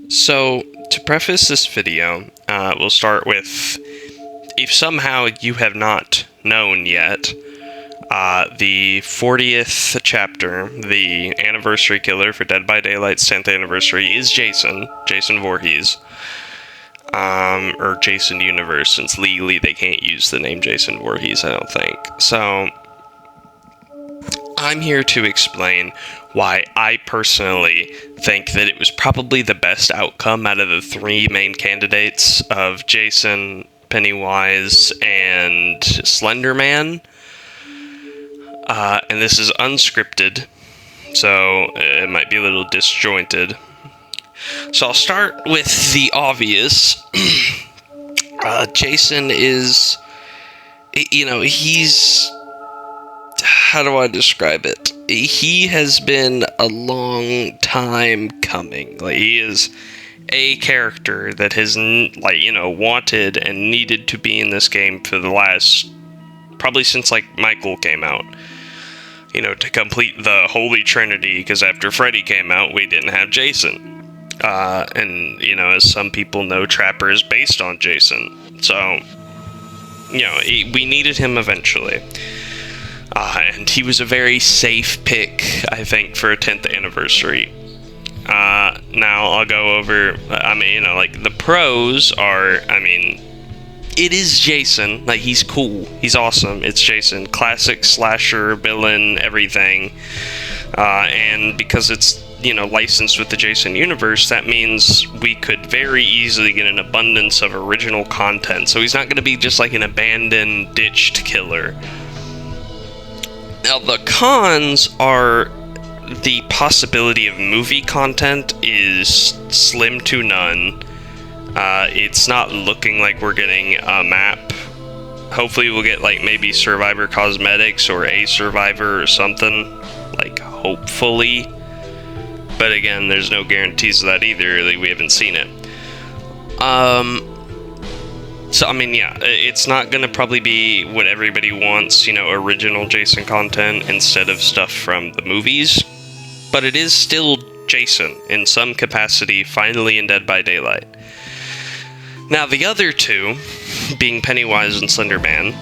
So, to preface this video, we'll start with, if somehow you have not known yet, the 40th chapter, the anniversary killer for Dead by Daylight's 10th anniversary, is Jason Voorhees, or Jason Universe, since legally they can't use the name Jason Voorhees, I don't think. So, I'm here to explain why I personally think that it was probably the best outcome out of the three main candidates of Jason, Pennywise, and Slender Man. And this is unscripted, so it might be a little disjointed. So I'll start with the obvious. Jason is, he's... how do I describe it? He has been a long time coming. He is a character that has, wanted and needed to be in this game for the last, probably since, Michael came out. To complete the Holy Trinity, because after Freddy came out, we didn't have Jason. And, as some people know, Trapper is based on Jason. So, we needed him eventually. And he was a very safe pick, I think, for a 10th anniversary. Now, I'll go over, the pros are, it is Jason. He's cool. He's awesome. It's Jason. Classic slasher, villain, everything. And because it's, licensed with the Jason universe, that means we could very easily get an abundance of original content. So he's not going to be just an abandoned, ditched killer. Now, the cons are the possibility of movie content is slim to none. It's not looking like we're getting a map. Hopefully we'll get, maybe Survivor Cosmetics or a Survivor or something. Hopefully. But again, there's no guarantees of that either. We haven't seen it. So, it's not going to probably be what everybody wants, original Jason content instead of stuff from the movies. But it is still Jason, in some capacity, finally in Dead by Daylight. Now, the other two, being Pennywise and Slender Man,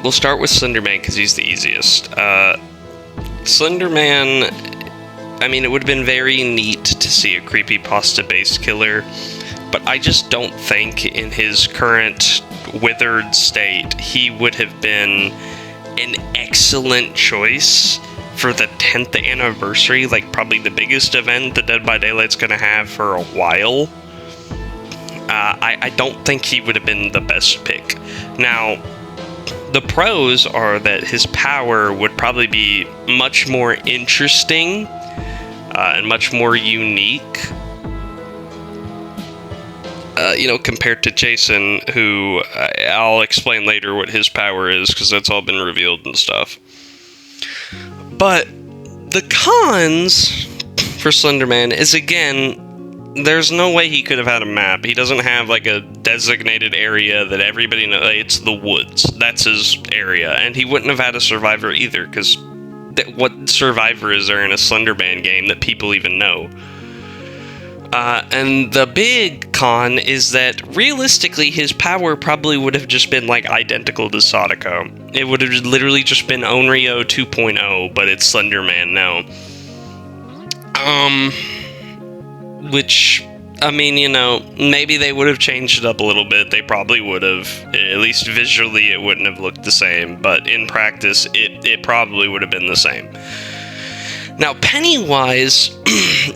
we'll start with Slender Man because he's the easiest. Slender Man, it would have been very neat to see a creepypasta-based killer, but I just don't think in his current withered state he would have been an excellent choice for the 10th anniversary, probably the biggest event that Dead by Daylight's going to have for a while. I don't think he would have been the best pick. Now, the pros are that his power would probably be much more interesting and much more unique. Compared to Jason, who I'll explain later what his power is, because that's all been revealed and stuff. But the cons for Slender Man is, again, there's no way he could have had a map. He doesn't have, a designated area that everybody knows. It's the woods. That's his area. And he wouldn't have had a Survivor either, because what Survivor is there in a Slender Man game that people even know? And the big con is that, realistically, his power probably would have just been, identical to Sadako. It would have literally just been Onryo 2.0, but it's Slender Man now. Which, maybe they would have changed it up a little bit. They probably would have. At least visually, it wouldn't have looked the same. But in practice, it probably would have been the same. Now, Pennywise,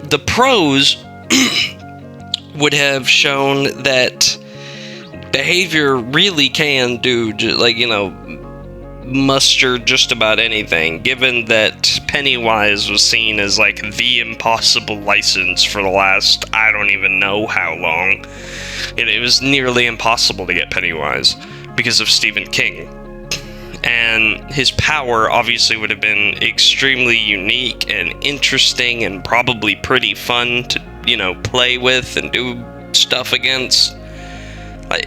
the pros would have shown that behavior really can do, muster just about anything, given that Pennywise was seen as, the impossible license for the last, I don't even know how long. It was nearly impossible to get Pennywise because of Stephen King. And his power obviously would have been extremely unique and interesting and probably pretty fun to play with and do stuff against.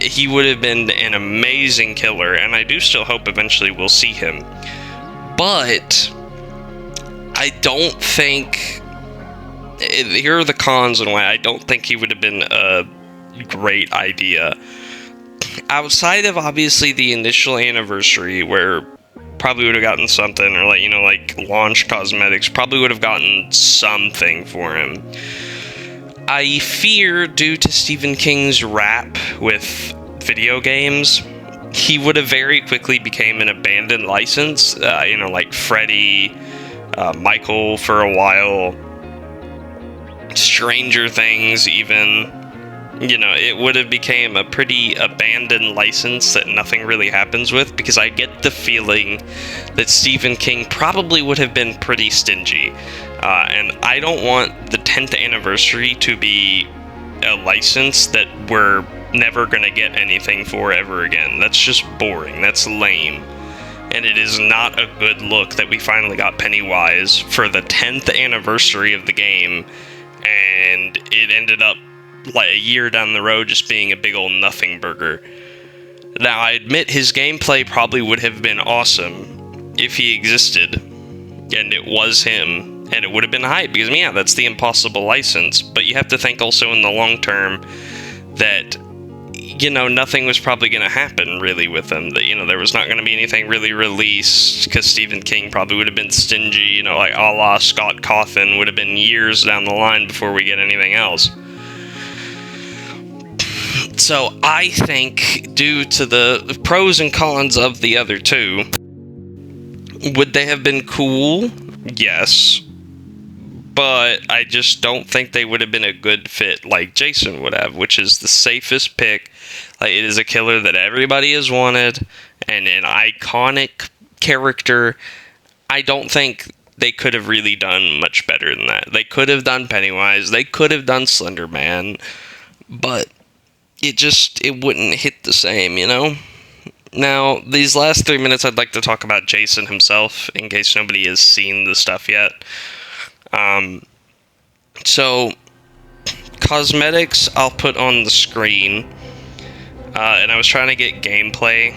He would have been an amazing killer, and I do still hope eventually we'll see him. But I don't think here are the cons and why I don't think he would have been a great idea. Outside of obviously the initial anniversary, where probably would have gotten something, or like launch cosmetics, probably would have gotten something for him. I fear, due to Stephen King's rap with video games, he would have very quickly became an abandoned license. Like Freddy, Michael for a while, Stranger Things even. It would have became a pretty abandoned license that nothing really happens with, because I get the feeling that Stephen King probably would have been pretty stingy. And I don't want the 10th anniversary to be a license that we're never going to get anything for ever again. That's just boring. That's lame. And it is not a good look that we finally got Pennywise for the 10th anniversary of the game, and it ended up like a year down the road just being a big old nothing burger. Now, I admit his gameplay probably would have been awesome if he existed and it was him, and it would have been hype, because yeah, that's the Impossible license. But you have to think also in the long term that nothing was probably going to happen really with him, that there was not going to be anything really released, because Stephen King probably would have been stingy, like a la Scott Cawthon. Would have been years down the line before we get anything else. So I think, due to the pros and cons of the other two, would they have been cool? Yes. But I just don't think they would have been a good fit like Jason would have, which is the safest pick. Like, it is a killer that everybody has wanted, and an iconic character. I don't think they could have really done much better than that. They could have done Pennywise, they could have done Slender Man, but it wouldn't hit the same, Now, these last 3 minutes, I'd like to talk about Jason himself, in case nobody has seen the stuff yet. So, cosmetics I'll put on the screen, and I was trying to get gameplay,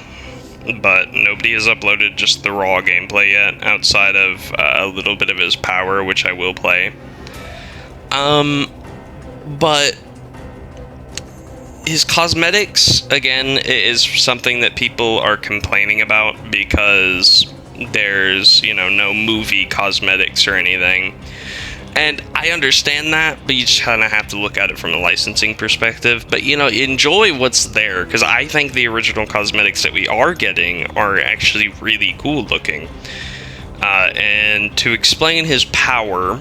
but nobody has uploaded just the raw gameplay yet, outside of a little bit of his power, which I will play. But his cosmetics, again, is something that people are complaining about, because there's, no movie cosmetics or anything. And I understand that, but you just kind of have to look at it from a licensing perspective. But, enjoy what's there, because I think the original cosmetics that we are getting are actually really cool looking. And to explain his power,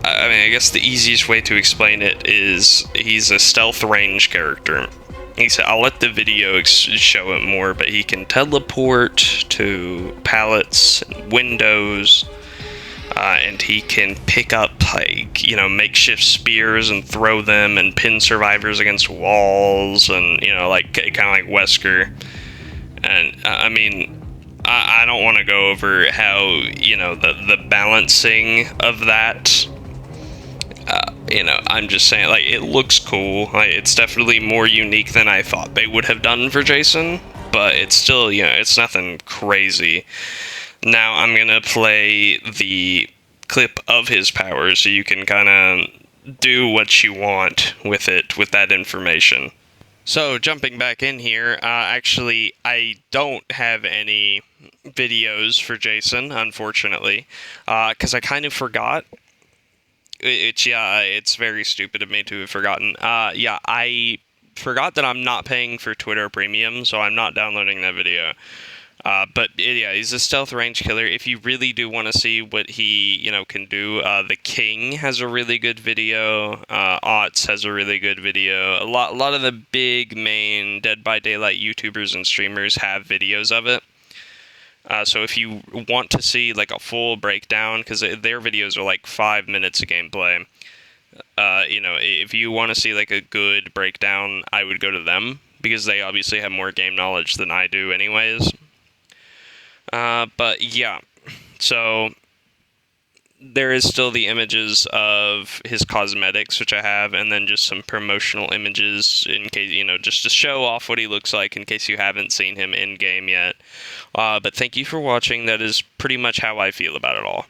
I guess the easiest way to explain it is he's a stealth range character. He said, I'll let the video show it more, but he can teleport to pallets and windows, and he can pick up, makeshift spears and throw them and pin survivors against walls, and, kind of like Wesker. And, I don't want to go over how, the balancing of that. I'm just saying, it looks cool. It's definitely more unique than I thought they would have done for Jason, but it's still, it's nothing crazy. Now I'm gonna play the clip of his power so you can kind of do what you want with it, with that information. So, jumping back in here, actually, I don't have any videos for Jason, unfortunately, because I kind of forgot. It's very stupid of me to have forgotten. I forgot that I'm not paying for Twitter Premium, so I'm not downloading that video. But he's a stealth range killer. If you really do want to see what he, can do, The King has a really good video. Otts has a really good video. A lot of the big main Dead by Daylight YouTubers and streamers have videos of it. So if you want to see a full breakdown, because their videos are 5 minutes of gameplay, if you want to see a good breakdown, I would go to them, because they obviously have more game knowledge than I do anyways. But yeah, so there is still the images of his cosmetics, which I have, and then just some promotional images in case, just to show off what he looks like in case you haven't seen him in game yet. But thank you for watching. That is pretty much how I feel about it all.